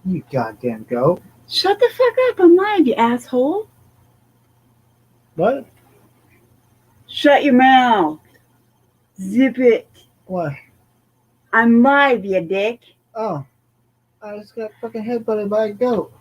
You goddamn goat. Shut the fuck up. I'm live, you asshole. What? Shut your mouth. Zip it. What? I'm live, you dick. Oh. I just got fucking headbutted by a goat.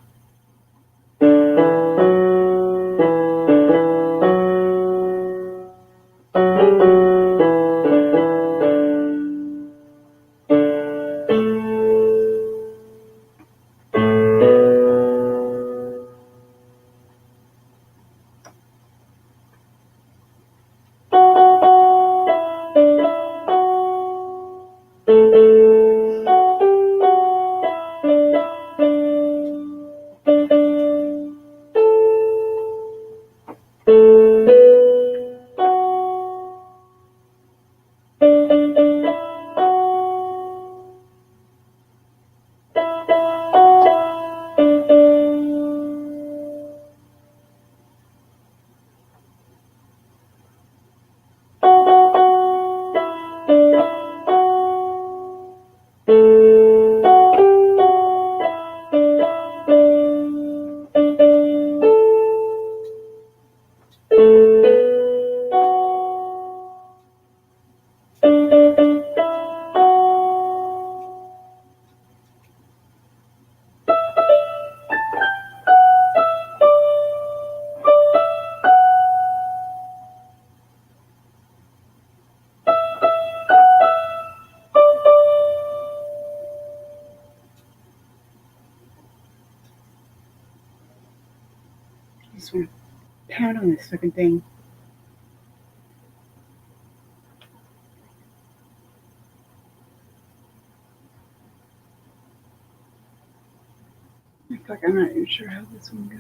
I just want to pound on this fucking thing. Fuck, I'm not even sure how this one goes.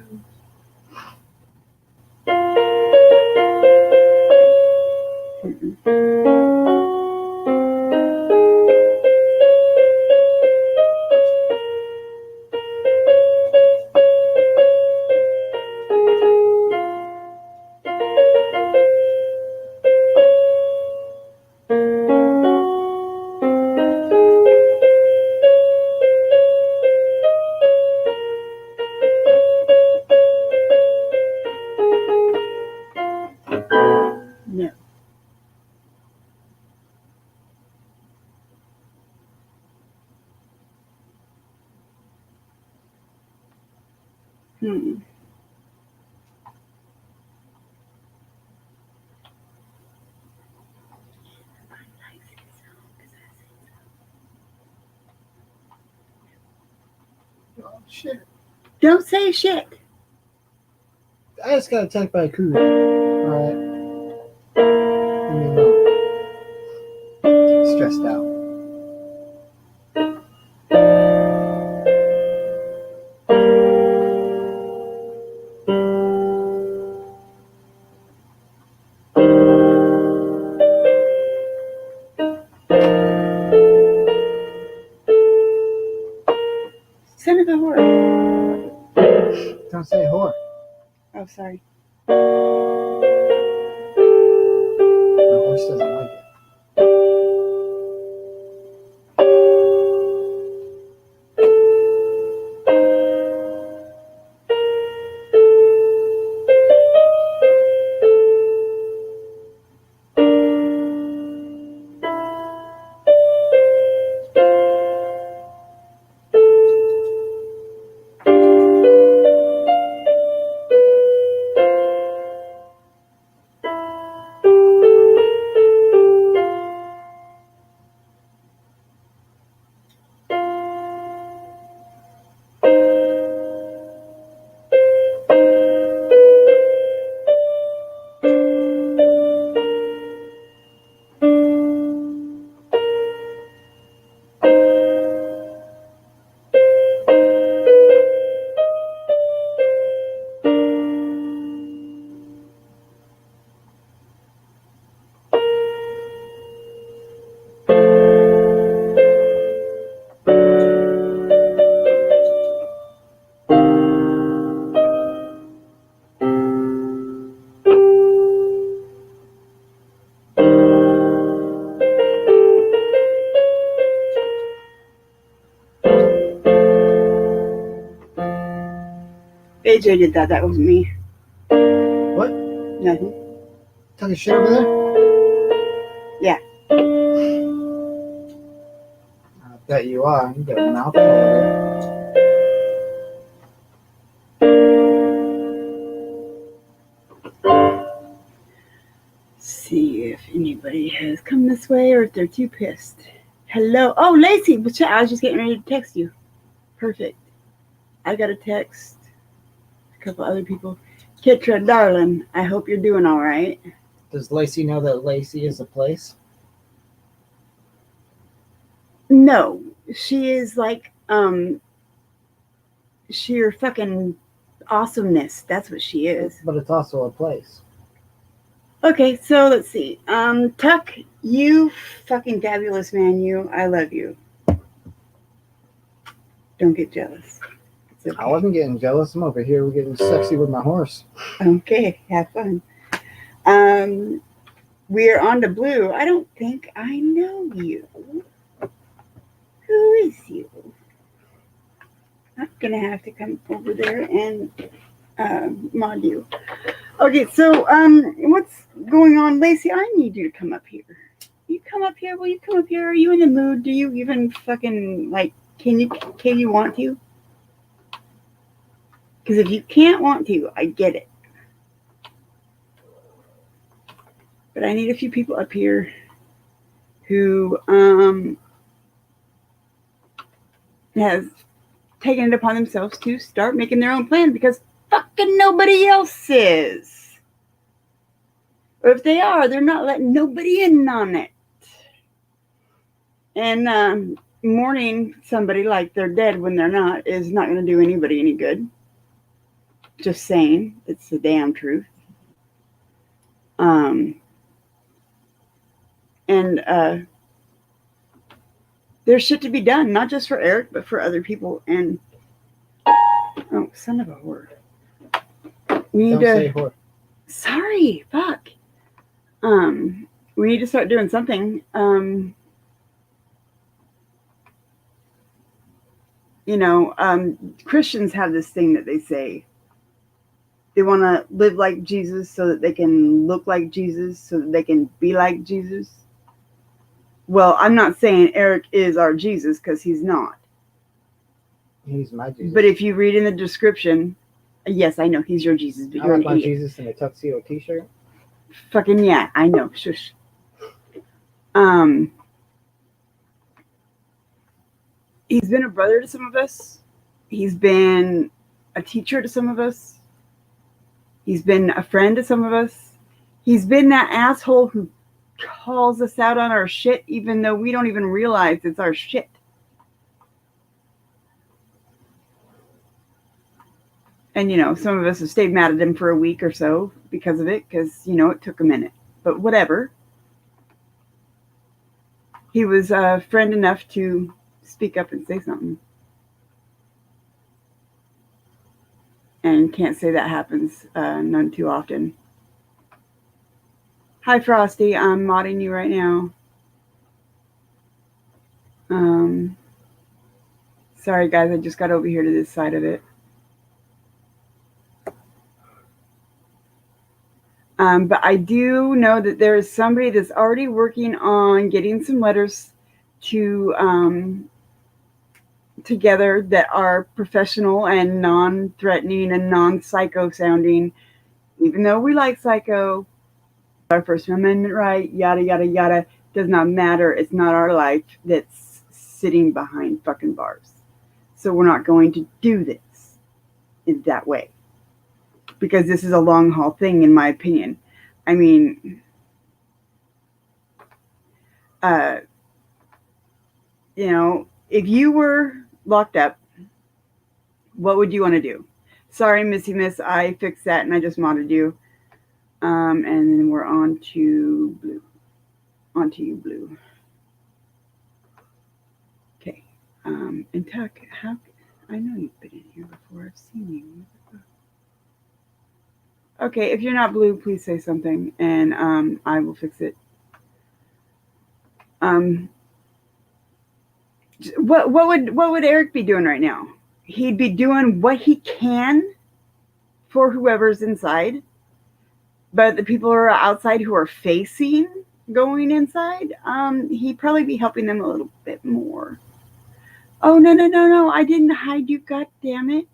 No. Oh, shit. Don't say shit. I just got attacked by a cougar. Alright. Leave me alone. Stressed out. Son of a whore. Don't say whore. Oh, sorry. My horse doesn't like it. AJ did that. That was me. What? Nothing. Talking shit over there? Yeah. I bet you are. You got a mouthful of See if anybody has come this way or if they're too pissed. Hello. Oh, Lacey. I was just getting ready to text you. Perfect. I got a text. A couple other people. Kitra, darling, I hope you're doing all right. Does Lacey know that Lacey is a place? No, she is like, sheer fucking awesomeness. That's what she is. But it's also a place. Okay, so let's see. Tuck, you fucking fabulous man, you. I love you. Don't get jealous. It's okay. I wasn't getting jealous. I'm over here getting sexy with my horse. Okay, have fun. We are on to Blue. I don't think I know you. Who is you? I'm gonna have to come over there and mod you. Okay, so what's going on, Lacey? I need you to come up here. You come up here. Will you come up here? Are you in the mood? Do you even fucking like? Can you want to? Because if you can't want to, I get it. But I need a few people up here who has taken it upon themselves to start making their own plan because fucking nobody else is. Or if they are, they're not letting nobody in on it. And mourning somebody like they're dead when they're not is not going to do anybody any good. Just saying. It's the damn truth. There's shit to be done, not just for Eric, but for other people. And oh, son of a whore. We need Don't say whore. Sorry, fuck. We need to start doing something. Christians have this thing that they say. They want to live like Jesus so that they can look like Jesus, so that they can be like Jesus. Well, I'm not saying Eric is our Jesus because he's not. He's my Jesus. But if you read in the description, yes, I know he's your Jesus, but I you're like an my idiot. Jesus in a tuxedo t-shirt. Fucking yeah, I know. Shush. He's been a brother to some of us. He's been a teacher to some of us. He's been a friend to some of us. He's been that asshole who calls us out on our shit, even though we don't even realize it's our shit. And, some of us have stayed mad at him for a week or so because of it, because, it took a minute. But whatever. He was a friend enough to speak up and say something. And can't say that happens none too often. Hi, Frosty. I'm modding you right now. Sorry, guys. I just got over here to this side of it. But I do know that there is somebody that's already working on getting some letters to together that are professional and non-threatening and non-psycho sounding. Even though we like psycho, our First Amendment right, yada, yada, yada, does not matter. It's not our life that's sitting behind fucking bars. So we're not going to do this in that way. Because this is a long haul thing, in my opinion. I mean, if you were locked up, what would you want to do? Sorry, Missy Miss, I fixed that and I just modded you. And then we're on to Blue. On to you, Blue. Okay. And Tuck, I know you've been in here before. I've seen you. Okay, if you're not Blue, please say something, and I will fix it. What would Eric be doing right now? He'd be doing what he can for whoever's inside. But the people who are outside who are facing going inside, he'd probably be helping them a little bit more. Oh, no. I didn't hide you. God damn it.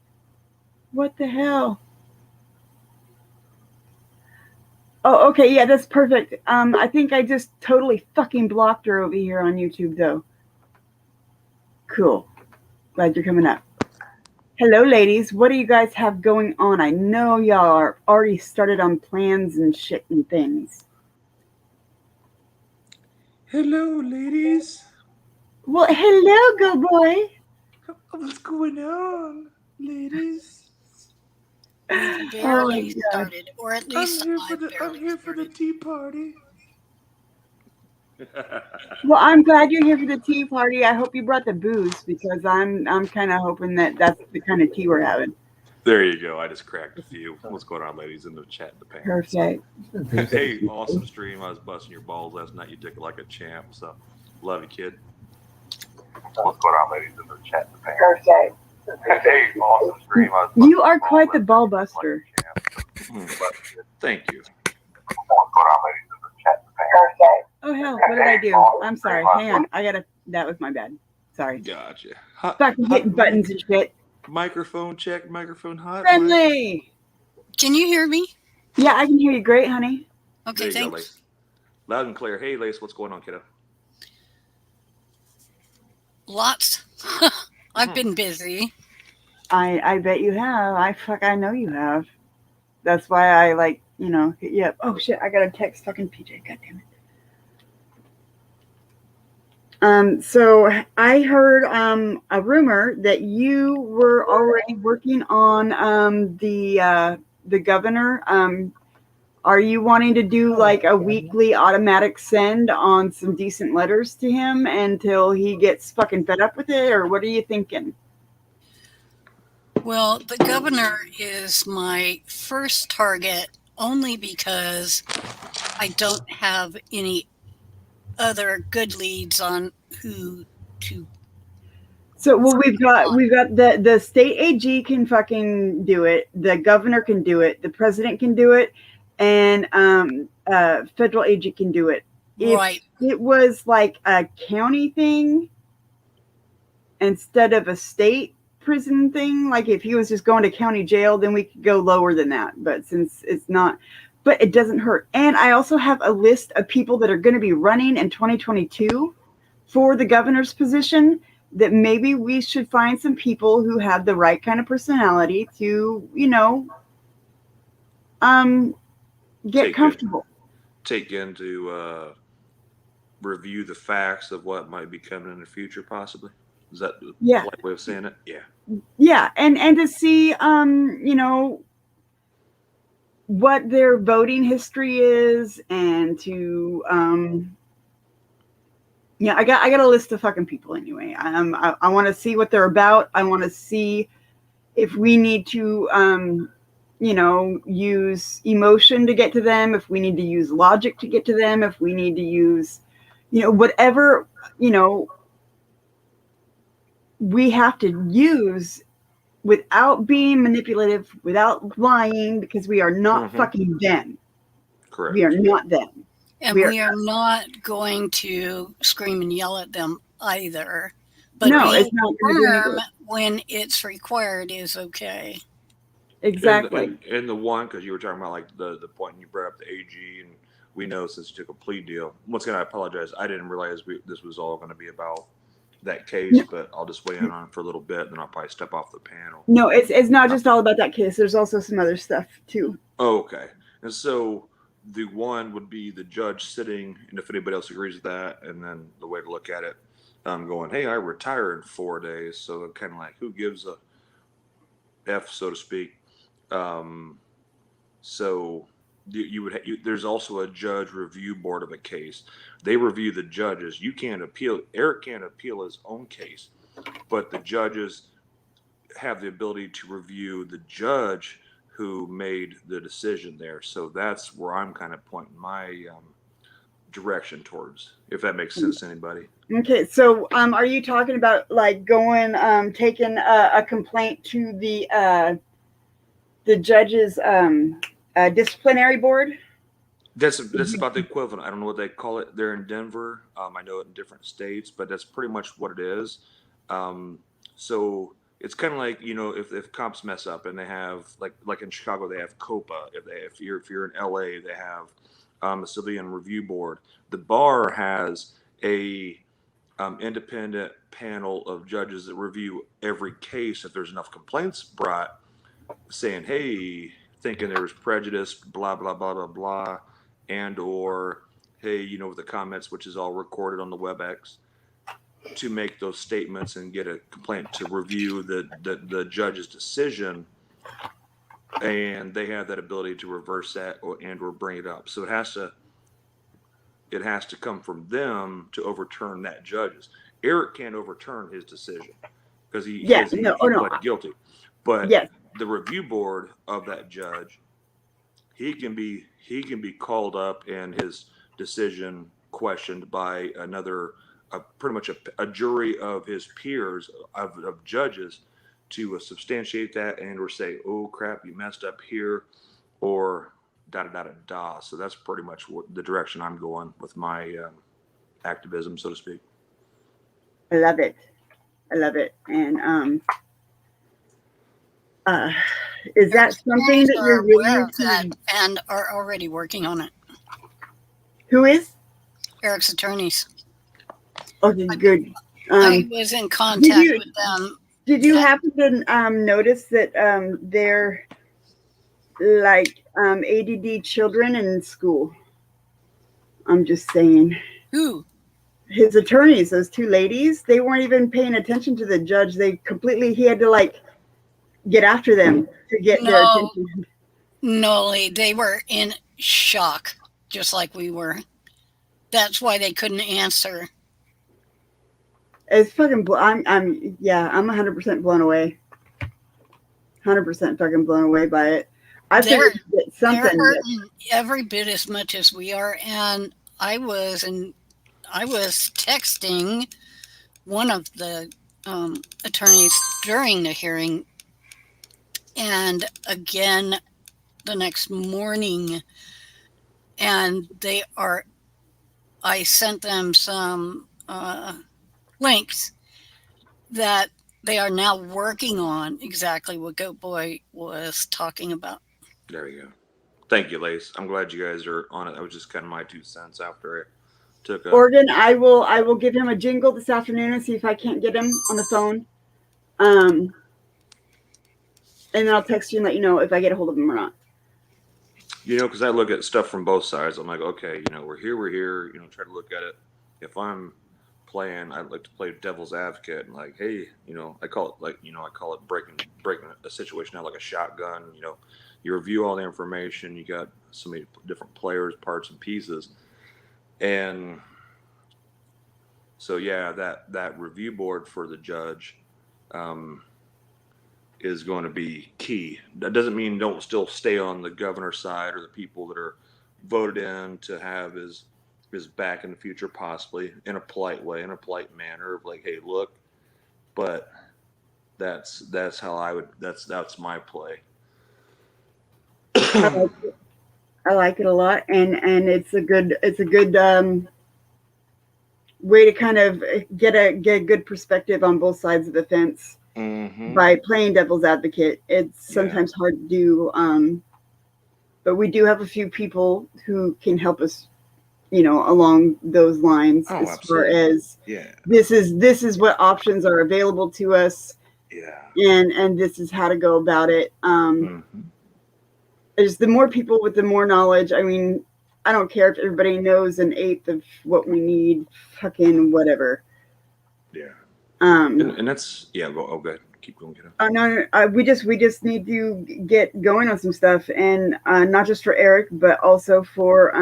What the hell? Oh, okay. Yeah, that's perfect. I think I just totally fucking blocked her over here on YouTube, though. Cool. Glad you're coming up. Hello, ladies. What do you guys have going on? I know y'all are already started on plans and shit and things. Hello, ladies. Well, hello, go boy. What's going on, ladies? We've barely started, or at least I'm here for the tea party. Well, I'm glad you're here for the tea party. I hope you brought the booze because I'm kind of hoping that that's the kind of tea we're having. There you go. I just cracked a few. What's going on, ladies, in the chat in the pants? Perfect. Hey, awesome stream. I was busting your balls last night. You took it like a champ. So, love you, kid. What's going on, ladies, in the chat in the pants? Perfect. Hey, awesome stream. You are quite the ball buster. Thank you. Oh hell, what did I do? I'm sorry. Hang on. That was my bad. Sorry. Gotcha. Fucking hitting buttons and shit. Microphone check, microphone hot. Friendly. Can you hear me? Yeah, I can hear you great, honey. Okay, there you go, thanks. Lace. Loud and clear. Hey, Lace, what's going on, kiddo? Lots. I've been busy. I bet you have. I know you have. That's why I hit you up. Oh shit, I gotta text fucking PJ. God damn it. So I heard a rumor that you were already working on the governor. Are you wanting to do like a weekly automatic send on some decent letters to him until he gets fucking fed up with it, or what are you thinking? Well, the governor is my first target only because I don't have any other good leads on who to. So, well, we've got the state AG can fucking do it. The governor can do it. The president can do it. And federal agent can do it. Right. If it was like a county thing instead of a state prison thing, like if he was just going to county jail, then we could go lower than that. But since it's not, but it doesn't hurt. And I also have a list of people that are going to be running in 2022 for the governor's position that maybe we should find some people who have the right kind of personality to, get comfortable. Take into review the facts of what might be coming in the future, possibly. Is that the polite way of saying it? Yeah. Yeah, and to see what their voting history is, and to I got a list of fucking people anyway. I want to see what they're about. I want to see if we need to use emotion to get to them, if we need to use logic to get to them, if we need to use, whatever, we have to use without being manipulative, without lying, because we are not fucking them. Correct. We are not them. And we are not going to scream and yell at them either. But no, it's not going to do any good. When it's required is okay. Exactly. And the one, because you were talking about like the point you brought up the AG, and we know since you took a plea deal. Once again, I apologize. I didn't realize this was all going to be about that case, but I'll just weigh in on it for a little bit, and then I'll probably step off the panel. No, it's not just all about that case. There's also some other stuff too. Oh, okay. And so the one would be the judge sitting, and if anybody else agrees with that, and then the way to look at it, going, hey, I retire in 4 days, so kind of like who gives a F, so to speak. So there's also a judge review board of a case. They review the judges. You can't appeal. Eric can't appeal his own case, but the judges have the ability to review the judge who made the decision there. So that's where I'm kind of pointing my direction towards, if that makes sense to anybody. Okay, so are you talking about like going taking a complaint to the the judge's disciplinary board. That's about the equivalent. I don't know what they call it there in Denver. I know it in different states, but that's pretty much what it is. So it's kind of like, you know, if cops mess up and they have like in Chicago they have COPA. If you're in LA they have a civilian review board. The bar has a independent panel of judges that review every case. If there's enough complaints brought, saying, hey, thinking there was prejudice, blah blah blah blah blah, and or hey, you know, the comments, which is all recorded on the WebEx, to make those statements and get a complaint to review the judge's decision, and they have that ability to reverse that or bring it up. So it has to come from them to overturn that judge's. Eric can't overturn his decision because he pled guilty. But the review board of that judge, he can be called up and his decision questioned by pretty much a jury of his peers of judges to substantiate that and or say, oh crap, you messed up here, or da da da da da. So that's pretty much the direction I'm going with my activism, so to speak. I love it. And is that something that you're willing to and are already working on it? Who is? Eric's attorneys. Okay, good. I was in contact with them. Did you happen to notice that they're like ADD children in school? I'm just saying. Who? His attorneys, those two ladies, they weren't even paying attention to the judge. He had to like get after them to get their attention. No, they were in shock, just like we were. That's why they couldn't answer. It's fucking. I'm 100% blown away. 100% fucking blown away by it. I figured something. They're hurting every bit as much as we are, and I was texting one of the attorneys during the hearing, and again the next morning, and I sent them some links that they are now working on exactly what Goat Boy was talking about. There you go. Thank you, Lace. I'm glad you guys are on it. That was just kind of my 2 cents after it took up. Oregon, I will give him a jingle this afternoon and see if I can't get him on the phone. And then I'll text you and let you know if I get a hold of him or not. You know, because I look at stuff from both sides. I'm like, okay, you know, we're here, you know, try to look at it. If I'm playing, I'd like to play devil's advocate and like, hey, you know, I call it breaking a situation out like a shotgun. You know, you review all the information, you got so many different players, parts and pieces. And so, yeah, that review board for the judge is going to be key. That doesn't mean don't still stay on the governor's side or the people that are voted in to have his back in the future, possibly in a polite way, in a polite manner of like, hey, look, but that's how that's my play. I like it a lot, and it's a good way to kind of get a good perspective on both sides of the fence. Mm-hmm. By playing devil's advocate. It's sometimes hard to do, but we do have a few people who can help us, you know, along those lines as absolutely. Far as this is what options are available to us, and this is how to go about it. There's the more people with the more knowledge. I mean, I don't care if everybody knows an eighth of what we need, fucking whatever. Yeah. And that's go ahead. Keep going. No, we just need to get going on some stuff, and not just for Eric, but also for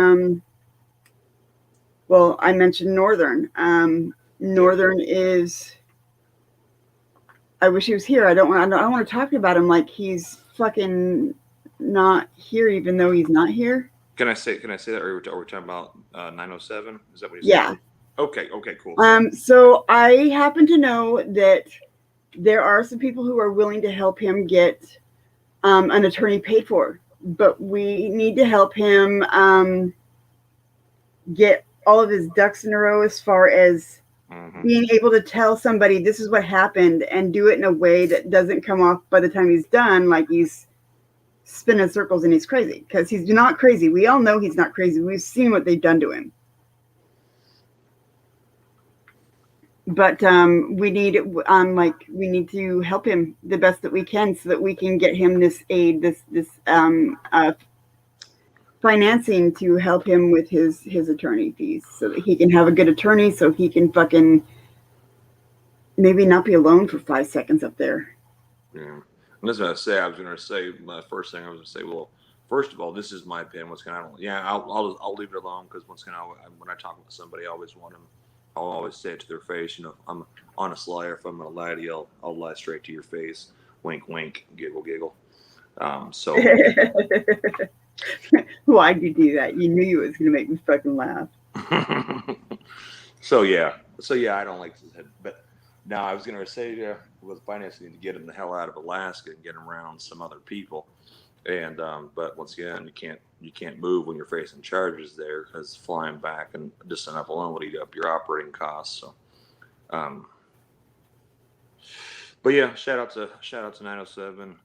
I mentioned Northern. Northern is. I wish he was here. I don't want to talk about him like he's fucking not here, even though he's not here. Can I say that? Or are we talking about 907? Is that what you said? Yeah. Okay, cool. So I happen to know that there are some people who are willing to help him get an attorney paid for. But we need to help him get all of his ducks in a row as far as being able to tell somebody this is what happened and do it in a way that doesn't come off by the time he's done like he's spinning circles and he's crazy, because he's not crazy. We all know he's not crazy. We've seen what they've done to him. But we need to help him the best that we can so that we can get him this aid, this financing to help him with his attorney fees, so that he can have a good attorney, so he can fucking maybe not be alone for 5 seconds up there. Yeah. I was going to say, my first thing I was going to say, well, first of all, this is my opinion. I'll leave it alone, because when I talk with somebody, I'll always say it to their face. You know, I'm an honest liar. If I'm going to lie to you, I'll lie straight to your face. Wink, wink, giggle, giggle. So. Why'd you do that? You knew it was going to make me fucking laugh. So yeah, I don't like this. But now I was going to say, with financing, to get him the hell out of Alaska and get him around some other people. And but once again, you can't move when you're facing charges there, because flying back and just enough alone would eat up your operating costs. So, but yeah, shout out to 907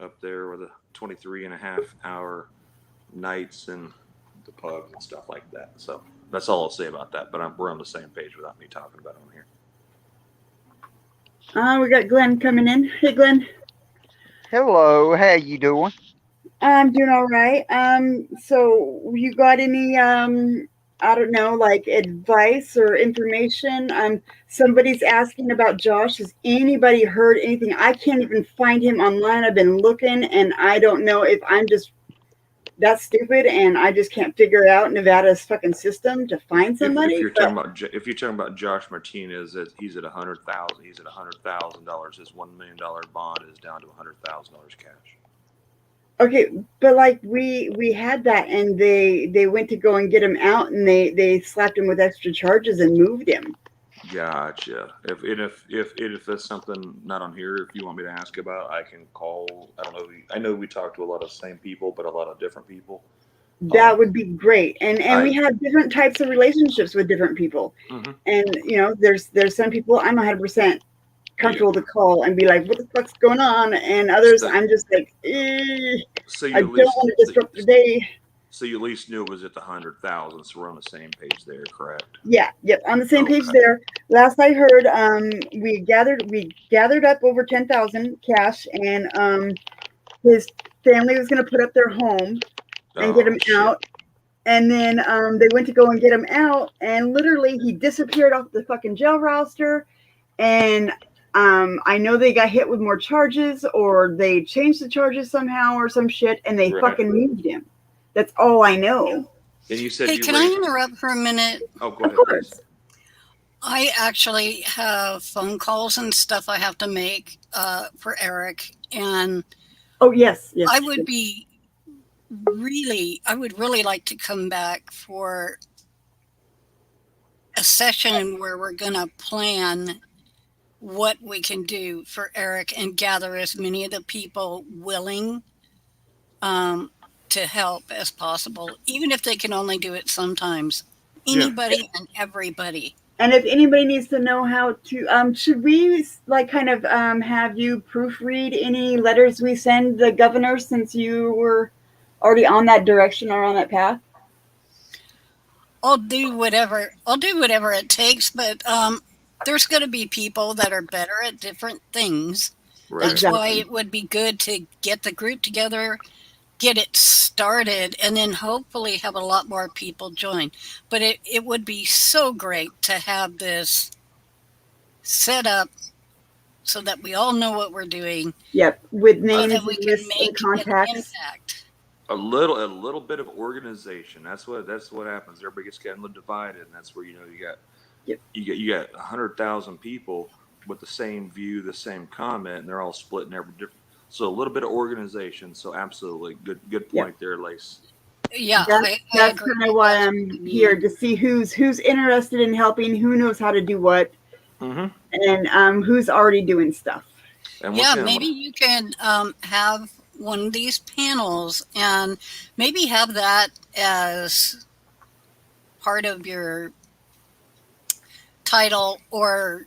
up there with a 23.5-hour nights in the pub and stuff like that. So that's all I'll say about that. But we're on the same page without me talking about it on here. We got Glenn coming in. Hey, Glenn. Hello, how you doing? I'm doing all right. So you got any, I don't know, like advice or information? Somebody's asking about Josh. Has anybody heard anything? I can't even find him online. I've been looking, and I don't know if I'm just that stupid and I just can't figure out Nevada's fucking system to find somebody. If you're talking about Josh Martinez, he's at $100,000. He's at $100,000. His $1 million bond is down to $100,000 cash. Okay, but like we had that, and they went to go and get him out, and they slapped him with extra charges and moved him. Gotcha. If that's something not on here, if you want me to ask about, I can call. I don't know. I know we talk to a lot of the same people, but a lot of different people. That would be great. And we have different types of relationships with different people. Mm-hmm. And you know, there's some people I'm 100% comfortable to call and be like, what the fuck's going on? And others I'm just like, I don't want to disrupt the day. So you at least knew it was at the 100,000. So we're on the same page there, correct? Yeah, yep, on the same page there. Last I heard, we gathered up over 10,000 cash, and his family was going to put up their home and get him out. And then they went to go and get him out, and literally he disappeared off the fucking jail roster. And I know they got hit with more charges, or they changed the charges somehow or some shit, and they fucking moved him. That's all I know. And you said, hey, can I interrupt for a minute? Oh, go ahead. Of course. I actually have phone calls and stuff I have to make for Eric, and yes. I would really like to come back for a session where we're gonna plan what we can do for Eric and gather as many of the people willing to help as possible, even if they can only do it sometimes. Anybody and everybody. And if anybody needs to know how to, should we like kind of have you proofread any letters we send the governor, since you were already on that direction or on that path? I'll do whatever it takes, but there's going to be people that are better at different things. Right. That's why it would be good to get the group together, get it started, and then hopefully have a lot more people join. But it would be so great to have this set up so that we all know what we're doing. Yep, with names and lists and contacts. A little bit of organization. That's what happens. Everybody gets kind of divided, and that's where you got 100,000 people with the same view, the same comment, and they're all split in every different. So a little bit of organization. So absolutely good point there, Lace. Yeah, that's kind of why I'm here, to see who's interested in helping, who knows how to do what, and who's already doing stuff. And maybe you can have one of these panels and maybe have that as part of your title or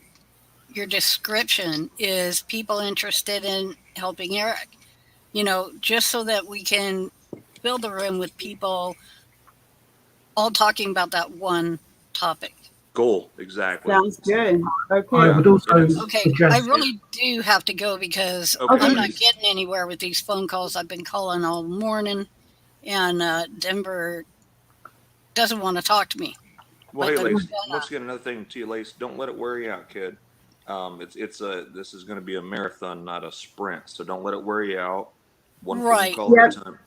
your description, is people interested in helping Eric, just so that we can fill the room with people all talking about that one topic. Goal, exactly. Sounds good. Okay. I would also Okay, suggest I really do have to go because Okay. I'm not getting anywhere with these phone calls. I've been calling all morning, and Denver doesn't want to talk to me. Well, hey, But Lace, then, once again, another thing to you, Lace, don't let it wear you out, kid. This is going to be a marathon, not a sprint. So don't let it wear you out. One phone Right. call at a time.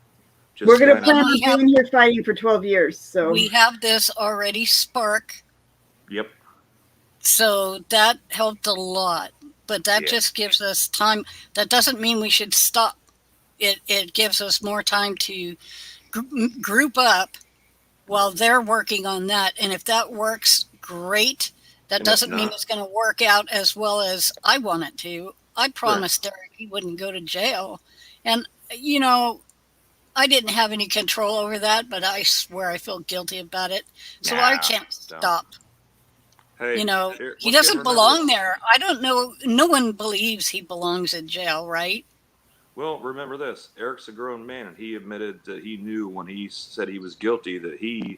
Just We're going to kinda- plan on We have- being here fighting for 12 years. So we have this already spark, Yep. so that helped a lot. But that Yeah. just gives us time. That doesn't mean we should stop. It gives us more time to group up while they're working on that. And if that works, great. That And if doesn't mean not- it's going to work out as well as I want it to. I promised Derek he wouldn't go to jail. And, I didn't have any control over that, but I swear I feel guilty about it. So I Nah, can't don't. stop. Hey, He once again, doesn't remember belong this. there. I don't know. No one believes he belongs in jail, right? Well, remember this. Eric's a grown man, and he admitted that he knew when he said he was guilty that he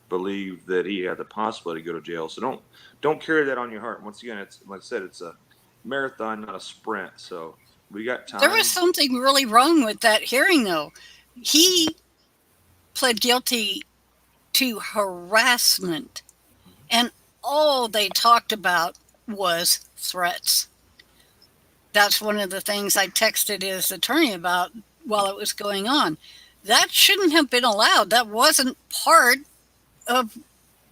believed that he had the possibility to go to jail. So don't carry that on your heart. Once again, it's like I said, it's a marathon, not a sprint. So we got time. There was something really wrong with that hearing, though. He pled guilty to harassment, and all they talked about was threats. That's one of the things I texted his attorney about while it was going on. That shouldn't have been allowed. That wasn't part of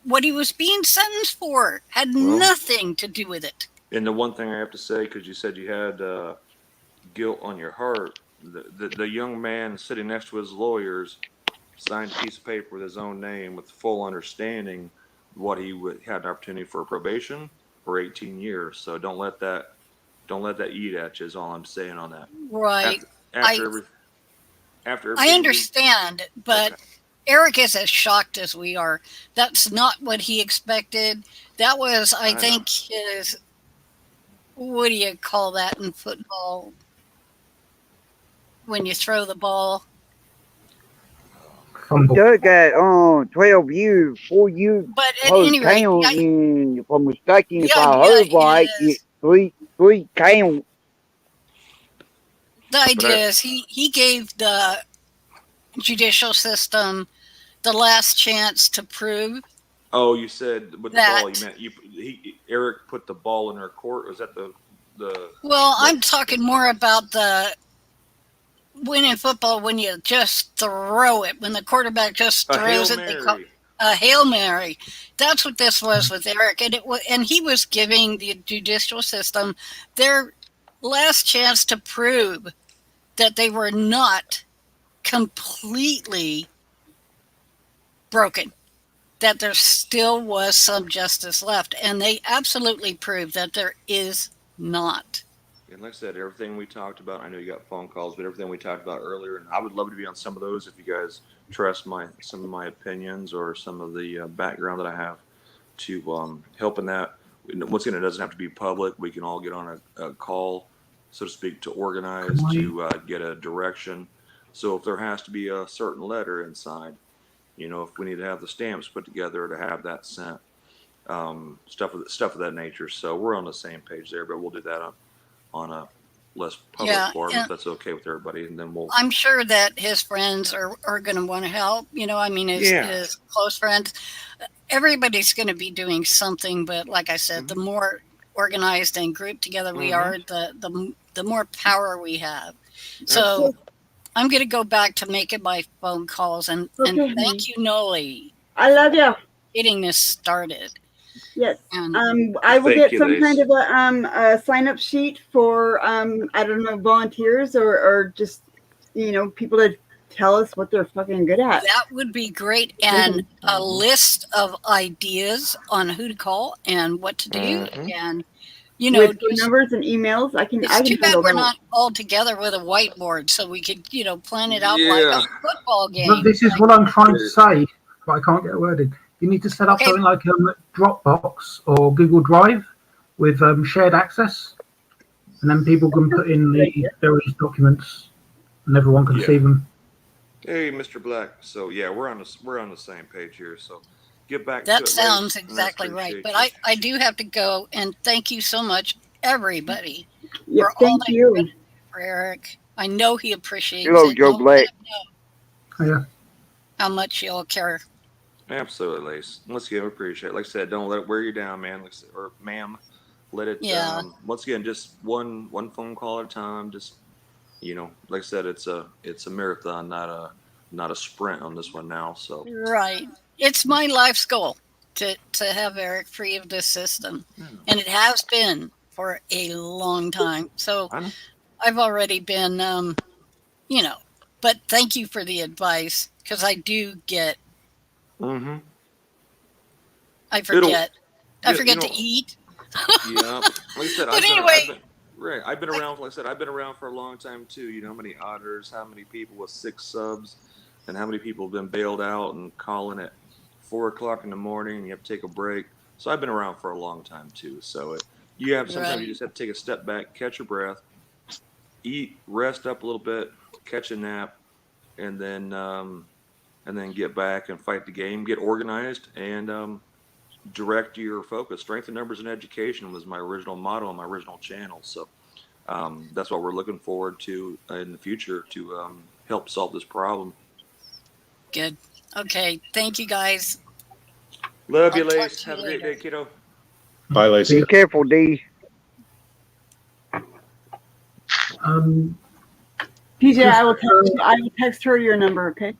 what he was being sentenced for. Had nothing to do with it. And the one thing I have to say, because you said you had guilt on your heart, the young man sitting next to his lawyers signed a piece of paper with his own name with full understanding what he had an opportunity for probation or 18 years. So don't let that eat at you is all I'm saying on that. Right. After everything I understand, but Okay. Eric is as shocked as we are. That's not what he expected. That was, I know. think, his, what do you call that in football? When you throw the ball. fumble. Doug got 12 years, 4 years But at post any rate, count, and if I'm mistaken, the if I heard idea right, is- it's three count. the idea is he gave the judicial system the last chance to prove. Oh, you said with the That- ball. You meant Eric put the ball in her court. Was that the? Well, I'm talking more about the winning football when you just throw it, when the quarterback just A Hail throws it. They call Mary. a Hail Mary. That's what this was with Eric, and he was giving the judicial system their last chance to prove that they were not completely broken, that there still was some justice left, and they absolutely proved that there is not. And like I said, everything we talked about, I know you got phone calls, but everything we talked about earlier, and I would love to be on some of those if you guys trust some of my opinions or some of the background that I have to help in that. Once again, it doesn't have to be public. We can all get on a call, so to speak, to organize, to get a direction. So if there has to be a certain letter inside, if we need to have the stamps put together to have that sent, stuff of that nature. So we're on the same page there, but we'll do that on a less public forum if that's okay with everybody, and then we'll. I'm sure that his friends are going to want to help. His close friends. Everybody's going to be doing something, but like I said, the more organized and grouped together we are, the more power we have. So I'm going to go back to making my phone calls, and thank you, Noli, I love you. getting this started. Yes. And I will Thank get you, some Lace. kind of a sign up sheet for I don't know, volunteers or just people to tell us what they're fucking good at. that would be great, and a list of ideas on who to call and what to do, and You know, with phone numbers and emails. I can it's too bad handle we're that. not all together with a whiteboard so we could, you know, plan it out Yeah. like a football game. But this is what I'm trying to say, but I can't get it worded. You need to set up Okay. something like Dropbox or Google Drive with shared access, and then people can put in the various documents, and everyone can see them. Hey, Mr. Black. So yeah, we're on the same page here. So get back to That it. sounds Lace, and I exactly right. appreciate But you. I do have to go, and thank you so much, everybody, Yep, for all thank that you. you're doing for Eric. I know he appreciates Hello, it. Joe Don't Black. let him know Yeah. how much y'all care. Absolutely, Lace. Once again, we appreciate it. Like I said, don't let it wear you down, man. Like I said, or ma'am, let it. Yeah. Once again, just one phone call at a time. Just like I said, it's a marathon, not a sprint on this one now. So Right. It's my life's goal to have Eric free of this system. And it has been for a long time. So I know. I've already been, but thank you for the advice, because I do get, Mm-hmm. I forget. I Yeah, forget to eat. Yeah, like I said, But anyway. I've been around. Like I said, I've been around for a long time too. You know how many auditors, how many people with 6 subs, and how many people have been bailed out and calling at 4 o'clock in the morning, and you have to take a break. So I've been around for a long time too. So sometimes Right. you just have to take a step back, catch your breath, eat, rest up a little bit, catch a nap, and then get back and fight the game, get organized, and direct your focus. Strength in numbers and education was my original motto on my original channel. So that's what we're looking forward to in the future to help solve this problem. Good. Okay. Thank you, guys. Love you, I'll talk Lace. to you Have a great later. day, kiddo. Bye, Lacey. Be careful, D. PJ, Just, I will text her your number, okay?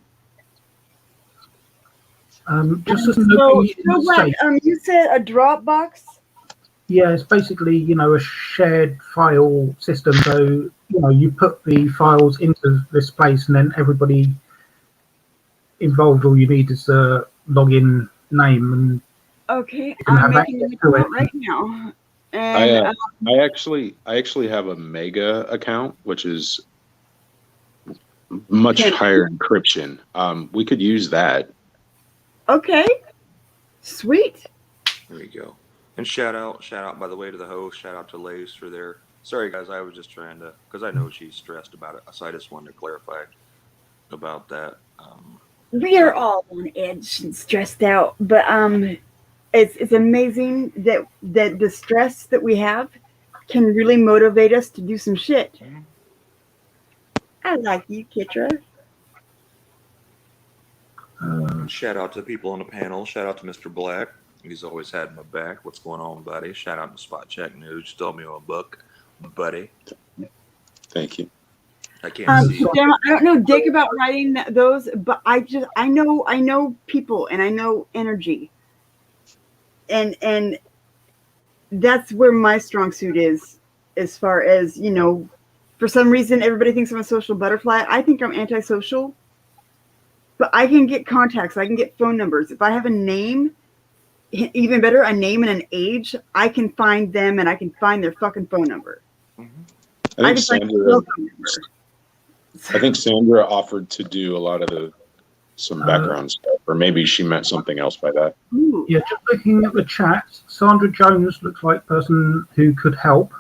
just as So, nobody in the Black, States, you said a Dropbox? yeah, it's basically a shared file system. So you put the files into this place, and then everybody involved, all you need is the login name, and Okay, can I'm have making an access to it. account right now. And I actually have a mega account, which is much higher encryption. We could use that. okay, sweet. There you go. And shout out by the way to the host. Shout out to Lace for their. Sorry guys, I was just trying to, because I know she's stressed about it. So I just wanted to clarify about that. We are all on edge and stressed out, but it's amazing that the stress that we have can really motivate us to do some shit. I like you, Kitra. Shout out to the people on the panel. Shout out to Mr. Black. He's always had my back. What's going on, buddy? Shout out to Spot Check News. Stole me a book, buddy. Thank you. I can't see. Damn, I don't know dick about writing those, but I know people and I know energy, and that's where my strong suit is. As far as for some reason everybody thinks I'm a social butterfly. I think I'm antisocial, but I can get contacts. I can get phone numbers. If I have a name, even better, a name and an age, I can find them and I can find their fucking phone number. I think Sandra offered to do a lot of some background stuff, or maybe she meant something else by that. Ooh. Yeah, just looking at the chat, Sandra Jones looks like person who could help.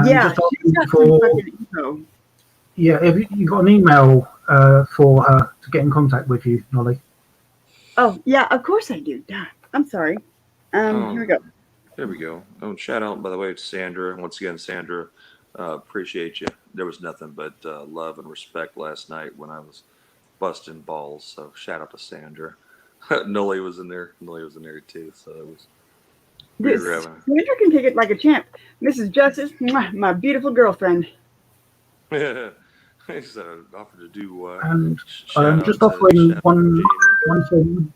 Yeah, she's got some fucking info. Yeah, if you got an email for her to get in contact with you, Nolly. Oh yeah, of course I do. God, I'm sorry. Here we go. There we go. Oh, shout out by the way to Sandra. Once again, Sandra, appreciate you. There was nothing but love and respect last night when I was busting balls. So shout out to Sandra. Nolly was in there. Nolly was in there too. So it was. Sandra can take it like a champ. Mrs. Justice, my beautiful girlfriend. He said I offered to do what? And I'm just offering one thing.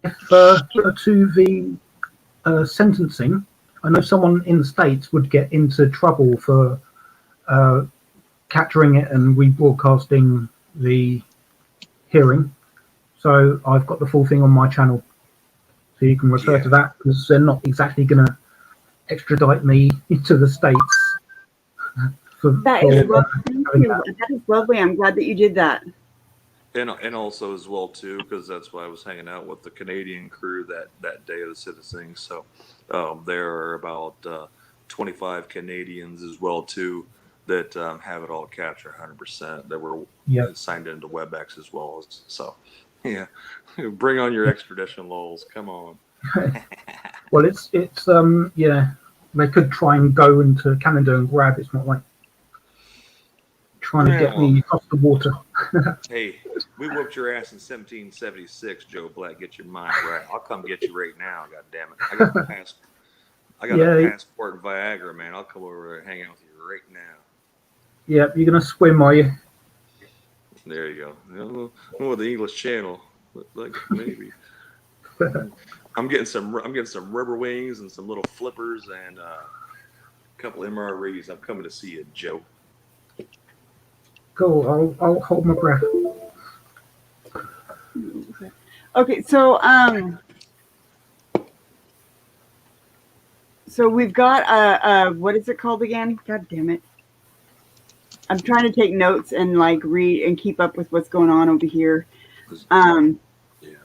If to the sentencing, I know someone in the States would get into trouble for capturing it and rebroadcasting the hearing. So I've got the full thing on my channel. So you can refer to that, because they're not exactly going to extradite me into the States. That is lovely. That is lovely. I'm glad that you did that. And also as well too, because that's why I was hanging out with the Canadian crew that day of the citizen. So there are about 25 Canadians as well too that have it all captured 100%. That were signed into WebEx as well. So yeah, bring on your extradition lols. Come on. Well, it's yeah. They could try and go into Canada and grab. It's not like trying to get me across the water. Hey, we whooped your ass in 1776, Joe Black. Get your mind right. I'll come get you right now. God damn it! I got a passport in Viagra, man. I'll come over and hang out with you right now. Yeah, you're gonna swim, are you? There you go. Oh, the English Channel, like maybe. I'm getting some rubber wings and some little flippers and a couple MREs. I'm coming to see you, Joe. Cool. I'll hold my breath. Okay, so we've got what is it called again? God damn it! I'm trying to take notes and like read and keep up with what's going on over here. Yeah, I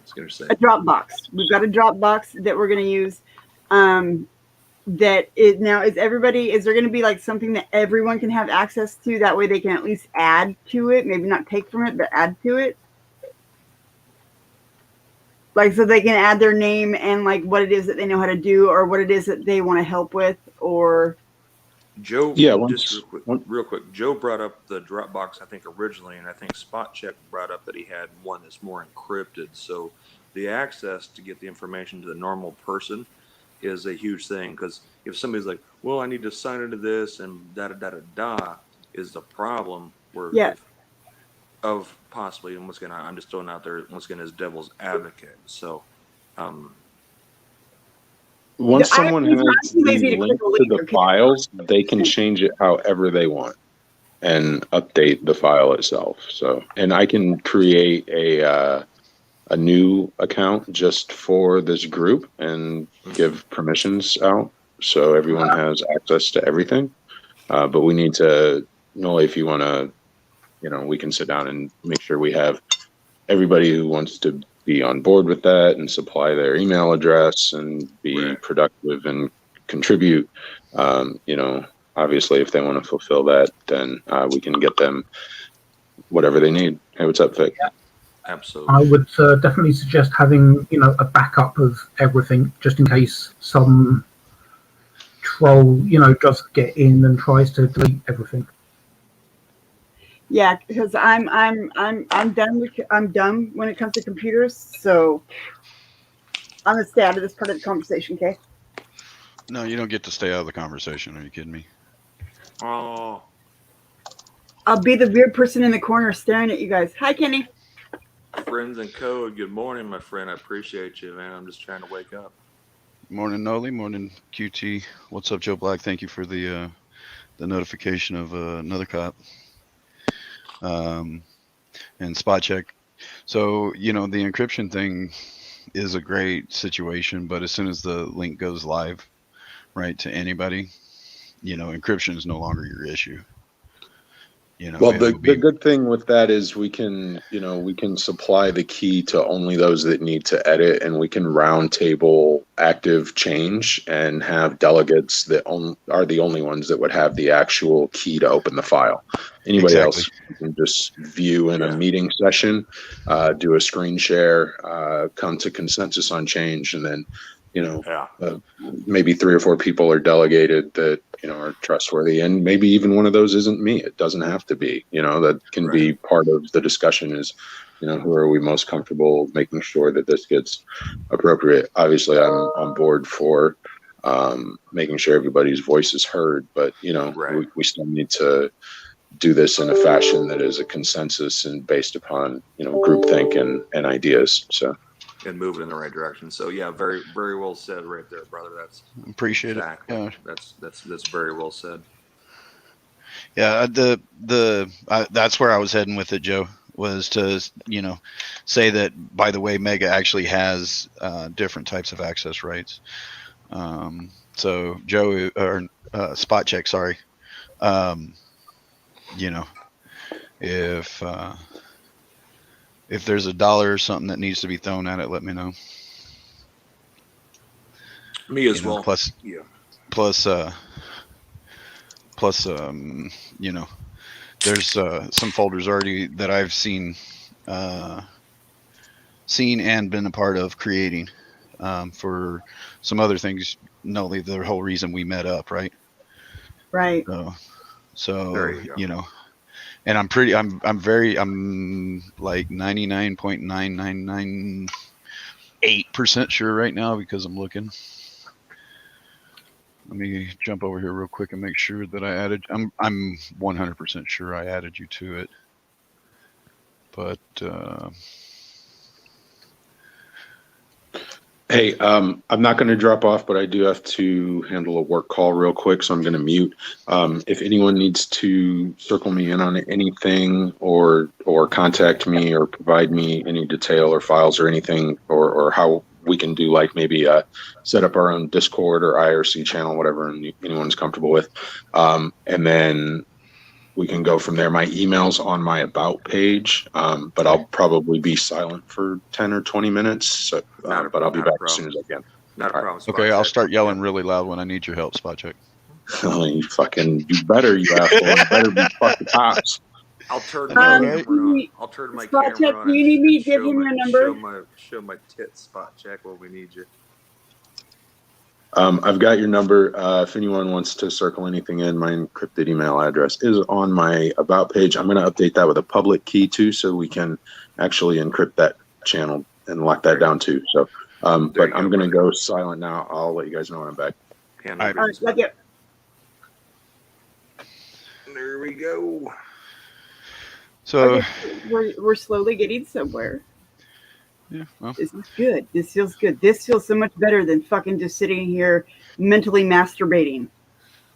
was gonna say a Dropbox. We've got a Dropbox that we're gonna use. That is now is there going to be like something that everyone can have access to? That way they can at least add to it, maybe not take from it, but add to it. Like, so they can add their name and like what it is that they know how to do or what it is that they want to help with or. Joe, just real quick. Joe brought up the Dropbox, I think originally, and I think Spot Check brought up that he had one that's more encrypted. So the access to get the information to the normal person is a huge thing, because if somebody's like, well, I need to sign into this and da is the problem where of possibly, and once again, I'm just throwing out there once again as devil's advocate. So once someone has the link to the files, they can change it however they want and update the file itself. So, and I can create a new account just for this group and give permissions out so everyone has access to everything. But we need to know if you want to, we can sit down and make sure we have everybody who wants to be on board with that and supply their email address and be productive and contribute. Obviously, if they want to fulfill that, then we can get them whatever they need. Hey, what's up, Vic? Yeah. Absolutely. I would definitely suggest having, a backup of everything just in case some troll, does get in and tries to delete everything. Yeah, because I'm dumb when it comes to computers, so I'm gonna stay out of this part of the conversation, okay? No, you don't get to stay out of the conversation. Are you kidding me? Oh. I'll be the weird person in the corner staring at you guys. Hi, Kenny. Friends and code, good morning, my friend. I appreciate you, man. I'm just trying to wake up. Morning, Noli. Morning, QT. What's up, Joe Black? Thank you for the notification of another cop. And Spot Check. So, the encryption thing is a great situation, but as soon as the link goes live, right, to anybody, encryption is no longer your issue. Well, the good thing with that is we can supply the key to only those that need to edit, and we can round table active change and have delegates that are the only ones that would have the actual key to open the file. Anybody else can just view in a meeting session, do a screen share, come to consensus on change, and then maybe 3 or 4 people are delegated that are trustworthy, and maybe even one of those isn't me. It doesn't have to be. That can be part of the discussion. Is who are we most comfortable making sure that this gets appropriate? Obviously, I'm on board for making sure everybody's voice is heard, but we still need to do this in a fashion that is a consensus and based upon groupthink and ideas. So. And move it in the right direction. So yeah, very, very well said right there, brother. That's appreciate it. Yeah. That's very well said. Yeah, that's where I was heading with it, Joe, was to say that, by the way, Mega actually has different types of access rights. So Joe or spot check, sorry. You know, if there's $1 or something that needs to be thrown at it, let me know. Me as well. Plus, yeah. Plus, you know, there's some folders already that I've seen and been a part of creating for some other things. Not the whole reason we met up, right? Right. So you know, and I'm like 99.9998% sure right now because I'm looking. Let me jump over here real quick and make sure that I added. I'm 100% sure I added you to it, but hey, I'm not going to drop off, but I do have to handle a work call real quick, so I'm going to mute. If anyone needs to circle me in on anything or contact me or provide me any detail or files or anything or how we can do like maybe set up our own Discord or IRC channel, whatever anyone's comfortable with. And then we can go from there. My email's on my About page, but I'll probably be silent for 10 or 20 minutes. So, but I'll be back as soon as I can. Not a problem. Okay, I'll start yelling really loud when I need your help, spot check. Oh, you better, you asshole. You better be fucking cops. I'll turn my camera on. I'll turn my camera check, on. Do you need me to give him your number? Show my tits, spot check when we need you. I've got your number. If anyone wants to circle anything in, my encrypted email address is on my About page. I'm going to update that with a public key too, so we can actually encrypt that channel and lock that down too. So, but I'm going to go silent now. I'll let you guys know when I'm back. All right, like it. There we go. So we're slowly getting somewhere. Yeah, well. This is good. This feels good. This feels so much better than fucking just sitting here mentally masturbating.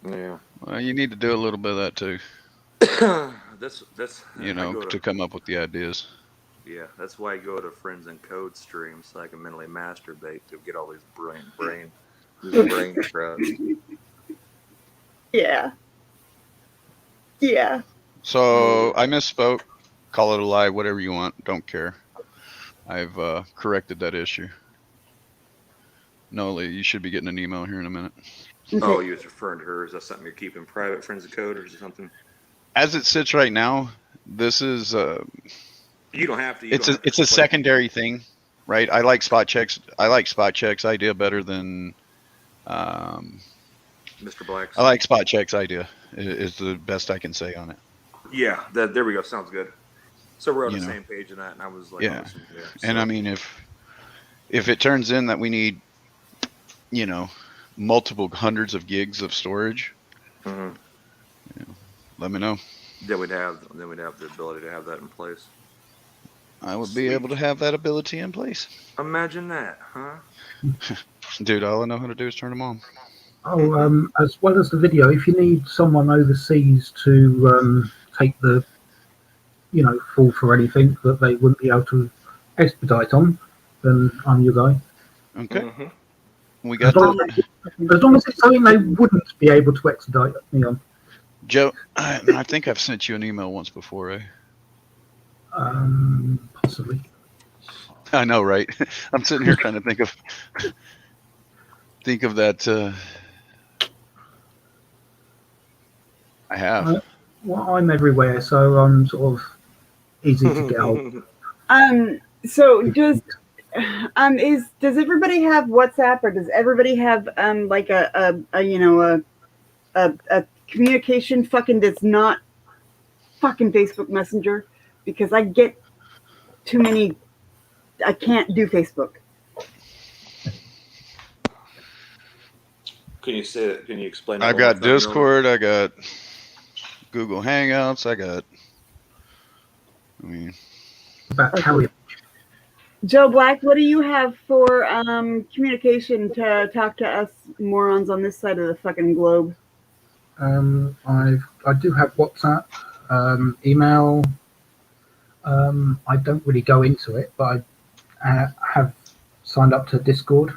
Yeah. Well, you need to do a little bit of that too. That's you know, to come up with the ideas. Yeah, that's why I go to Friends and Code streams so I can mentally masturbate to get all these brain crowds. Yeah. Yeah. So I misspoke. Call it a lie, whatever you want. Don't care. I've corrected that issue. Nola, you should be getting an email here in a minute. Okay. Oh, you was referring to her. Is that something you're keeping private, Friends of Code, or is it something? As it sits right now, this is you don't have to. It's a secondary thing, right? I like spot checks. I like spot checks idea better than Mr. Black's. I like spot checks idea. Is the best I can say on it. Yeah, there we go. Sounds good. So we're on the same page in that, and I was like, yeah. Awesome. Yeah. And I mean, if it turns in that we need, you know, multiple hundreds of gigs of storage, mm-hmm. you know, let me know. Then we'd have the ability to have that in place. I would be able to have that ability in place. Imagine that, huh? Dude, all I know how to do is turn them on. Oh, as well as the video, if you need someone overseas to take the, you know, fall for anything that they wouldn't be able to expedite on, then I'm your guy. Okay. Mm-hmm. We got that. As long as it's something they wouldn't be able to expedite me on. Joe, I think I've sent you an email once before, eh? Possibly. I know, right? I'm sitting here trying to think of that. I have. Well, I'm everywhere, so I'm sort of easy to get hold. So does everybody have WhatsApp, or does everybody have like a communication fucking that's not fucking Facebook Messenger? Because I get too many. I can't do Facebook. Can you say it? Can you explain? I've got Discord. I got Google Hangouts. Joe Black, what do you have for communication to talk to us morons on this side of the fucking globe? I do have WhatsApp, email. I don't really go into it, but I have signed up to Discord.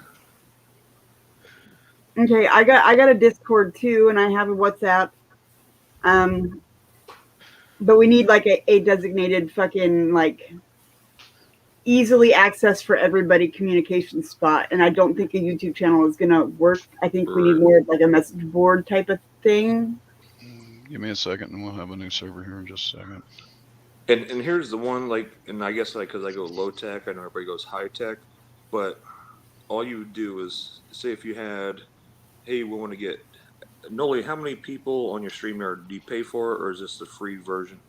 Okay, I got a Discord too, and I have a WhatsApp. But we need like a designated fucking like easily accessed for everybody communication spot. And I don't think a YouTube channel is gonna work. I think we need more of like a message board type of thing. Give me a second, and we'll have a new server here in just a second. And here's the one, like, and I guess like because I go low tech, I know everybody goes high tech, but all you would do is say if you had, hey, we want to get Noli, how many people on your StreamYard do you pay for, or is this the free version?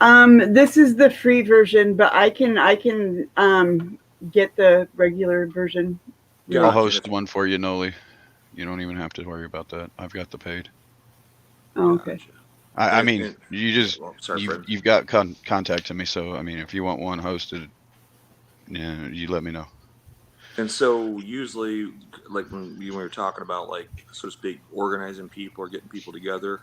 This is the free version, but I can get the regular version. I'll host one for you, Noli. You don't even have to worry about that. I've got the paid. Oh, okay. Gotcha. I mean, you just sorry, you've got contact to me, so I mean, if you want one hosted, yeah, you let me know. And so usually, like when we were talking about, like, so to speak, organizing people or getting people together,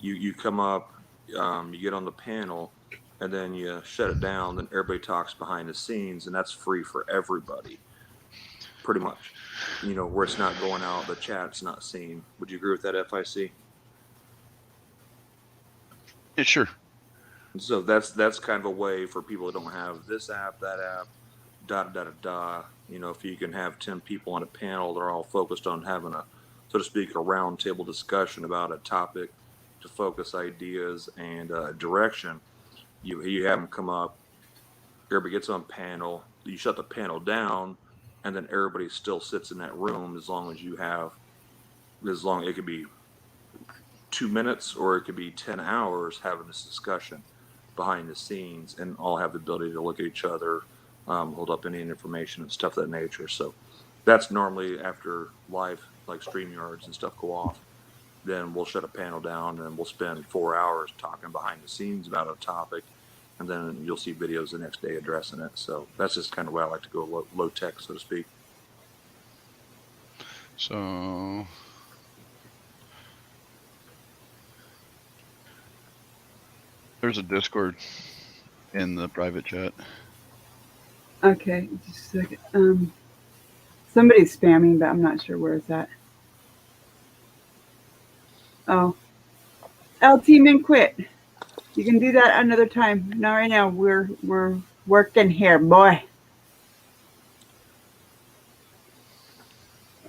you come up, you get on the panel, and then you shut it down. Then everybody talks behind the scenes, and that's free for everybody, pretty much. You know, where it's not going out, the chat's not seen. Would you agree with that, FIC? Yeah, sure. So that's kind of a way for people that don't have this app, that app, You know, if you can have 10 people on a panel, they're all focused on having a, so to speak, a round table discussion about a topic to focus ideas and direction. You have them come up, everybody gets on panel, you shut the panel down, and then everybody still sits in that room as long as you have, it could be 2 minutes or it could be 10 hours having this discussion behind the scenes, and all have the ability to look at each other, hold up any information and stuff of that nature. So that's normally after live, like StreamYards and stuff go off. Then we'll shut a panel down and we'll spend 4 hours talking behind the scenes about a topic, and then you'll see videos the next day addressing it. So that's just kind of where I like to go low tech, so to speak. So there's a Discord in the private chat. Okay, just a second. Somebody's spamming, but I'm not sure where it's at. Oh, LT Min quit. You can do that another time. Not right now. We're working here, boy.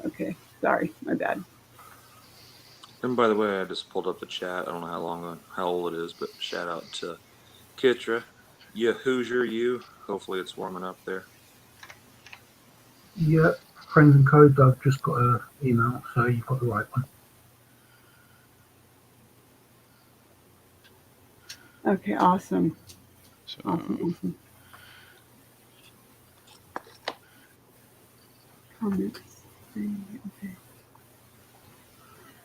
Okay, sorry, my bad. And by the way, I just pulled up the chat. I don't know how old it is, but shout out to Kitra. You Hoosier, you. Hopefully it's warming up there. Yeah, friends and code. I've just got an email, so you've got the right one. Okay, awesome. So, Awesome. Comments. Okay.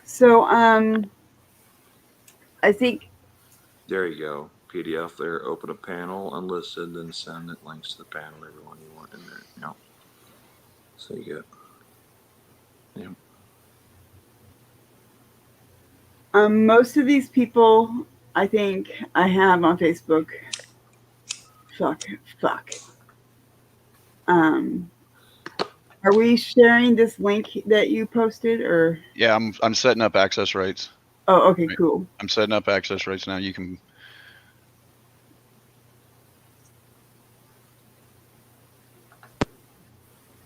So, I think. There you go. PDF there. Open a panel, unlisted, then send it links to the panel. Everyone you want in there. Yeah. So you get. Yeah. Most of these people, I think, I have on Facebook. Fuck. Are we sharing this link that you posted, or? yeah, I'm setting up access rights. Oh, okay, Right. cool. I'm setting up access rights now. You can.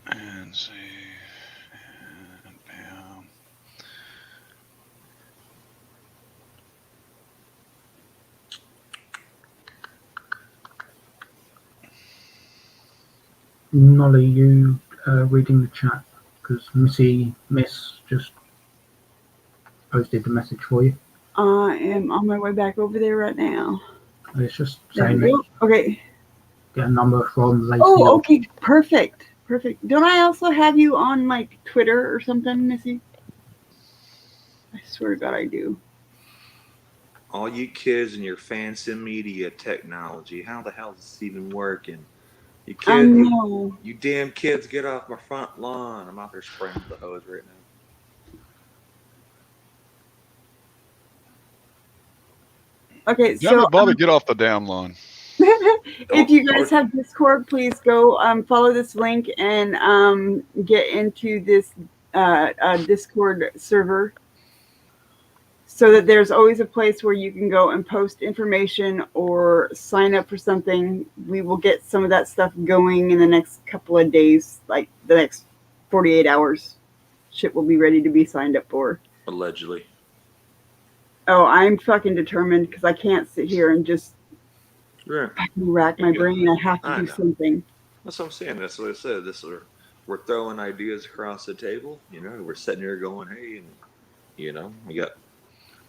And see. And bam. Nolly, you reading the chat, because Miss just posted the message for you. I am on my way back over there right now. It's just There saying we go. Okay. get a number from Lacey. Oh, okay. Perfect. Don't I also have you on like Twitter or something, Missy? I swear to God, I do. All you kids and your fancy media technology. How the hell is this even working? You I kids, know. you damn kids, get off my front lawn. I'm out there spraying with the hose right now. Okay, Damn so it, Bobby, get off the damn lawn. if you guys have Discord, please go follow this link and get into this a Discord server, so that there's always a place where you can go and post information or sign up for something. We will get some of that stuff going in the next couple of days, like the next 48 hours. Shit will be ready to be signed up for. Allegedly. Oh, I'm fucking determined, because I can't sit here and just rack my brain. I have to do something. That's what I'm saying. That's what I said. We're throwing ideas across the table. You know, we're sitting here going, hey, and you know, we got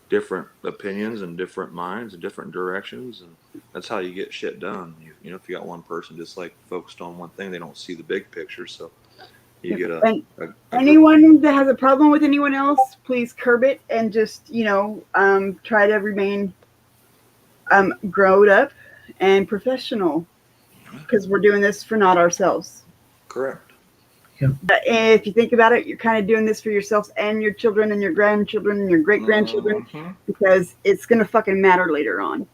different opinions and different minds and different directions, and that's how you get shit done. You know, if you got one person just like focused on one thing, they don't see the big picture. So you get anyone that has a problem with anyone else, please curb it and just, you know, try to remain grown up and professional, because we're doing this for not ourselves. Correct. Yeah. If you think about it, you're kind of doing this for yourselves and your children and your grandchildren and your great-grandchildren, because it's going to fucking matter later on.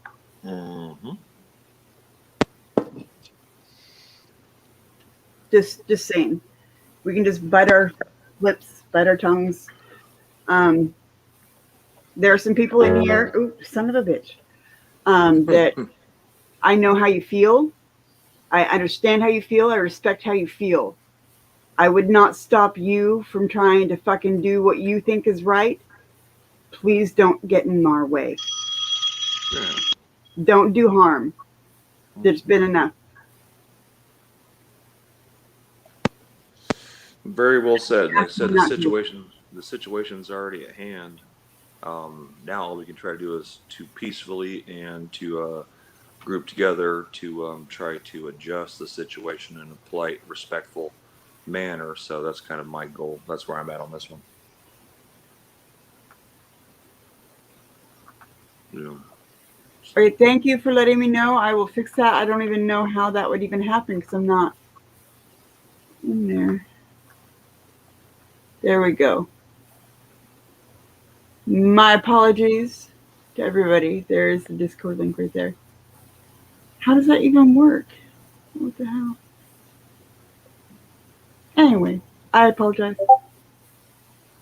Just saying. We can just bite our lips, bite our tongues. There are some people in here, ooh, son of a bitch, that I know how you feel. I understand how you feel. I respect how you feel. I would not stop you from trying to fucking do what you think is right. Please don't get in our way. Yeah. Don't do harm. There's been enough. Very well said. Like I said, the situation's already at hand. Now all we can try to do is to peacefully and to group together to try to adjust the situation in a polite, respectful manner. So that's kind of my goal. That's where I'm at on this one. Yeah. All right, thank you for letting me know. I will fix that. I don't even know how that would even happen, because I'm not in there. There we go. My apologies to everybody. There's the Discord link right there. How does that even work? What the hell? Anyway, I apologize.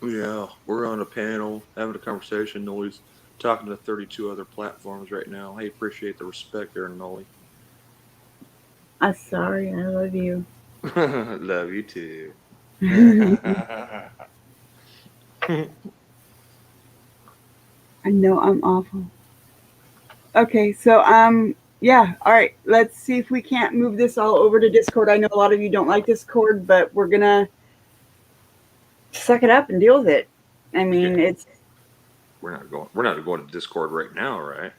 Yeah, we're on a panel having a conversation. Nolly's talking to 32 other platforms right now. Hey, appreciate the respect there, Nolly. I'm sorry. I love you. Love you too. I know I'm awful. Okay, so yeah, all right. Let's see if we can't move this all over to Discord. I know a lot of you don't like Discord, but we're gonna suck it up and deal with it. I mean, it's. We're not going to Discord right now, right?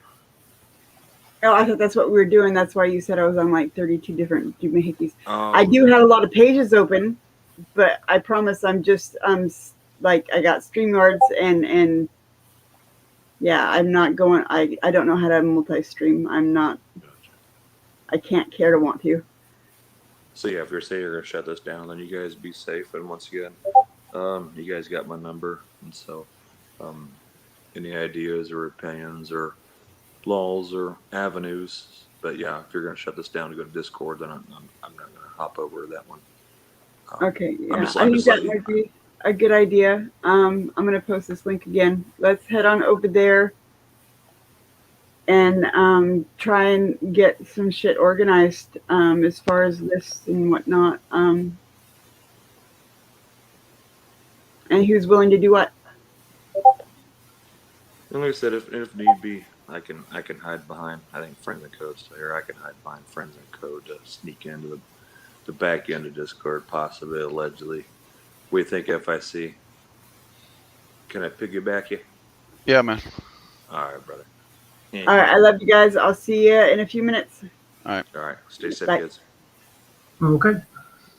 Oh, I thought that's what we were doing. That's why you said I was on like 32 different doohickeys. I do have a lot of pages open, but I promise I'm just like I got StreamYards and yeah, I'm not going. I don't know how to multi-stream. I'm not. I can't care to want to. So yeah, if you're saying you're gonna shut this down, then you guys be safe. And once again, you guys got my number, and so any ideas or opinions or laws or avenues. But yeah, if you're gonna shut this down to go to Discord, then I'm not gonna hop over to that one. Okay, yeah, I think that might be a good idea. I'm gonna post this link again. Let's head on over there and try and get some shit organized as far as lists and whatnot. And who's willing to do what? And like I said, if need be, I can hide behind. I think Friends and Code still here. I can hide behind Friends and Code to sneak into the back end of Discord, possibly, allegedly. What do you think, FIC? Can I piggyback you? Yeah, man. All right, brother. All right, I love you guys. I'll see you in a few minutes. All right. All right. Stay safe, Bye. kids. Okay.